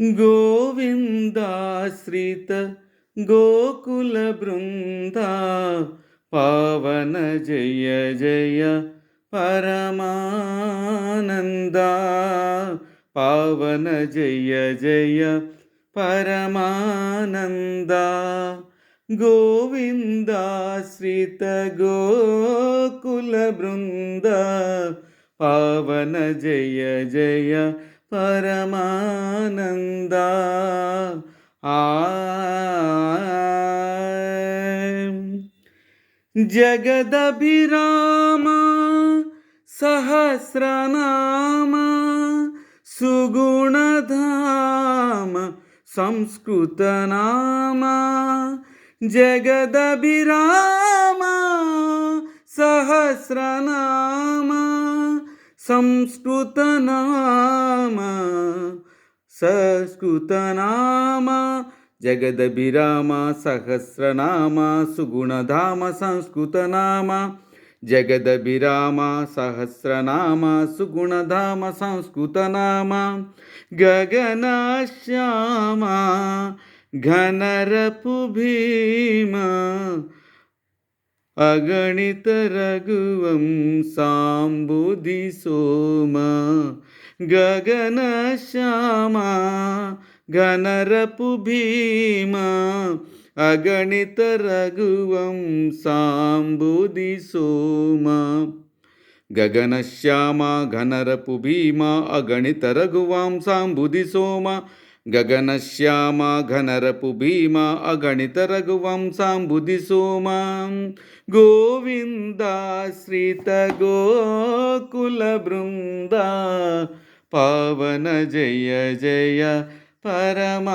गोविन्दाश्रित गोकुलवृन्दा पावन जय जय परमानन्दा पावन जय जय परमानन्दा गोविन्दाश्रित गोकुलवृन्दा पावन जय जय परमानन्दा जगदभिराम सहस्रनाम सुगुणधाम संस्कृतनाम जगदभिराम सहस्रनाम संस्कृतनाम संस्कृतनाम जगदभिराम सहस्रनाम सुगुणधाम संस्कृतनाम जगदभिराम सहस्रनाम सुगुणधाम संस्कृतनाम गगनश्याम घनरपु भीम अगणित रघुवंशाम्बुधि सोम गगनश्याम घनरपु भीम अगणित रघुवंशाम्बुधि सोम गगनश्याम घनरपु भीम अगणित रघुवंशाम्बुधि सोम गगनश्याम घनरपु भीम अगणित रघुवंशाम्बुधि सोम गोविन्दाश्रित गोकुलवृन्दा पावन जय जय परमानन्दा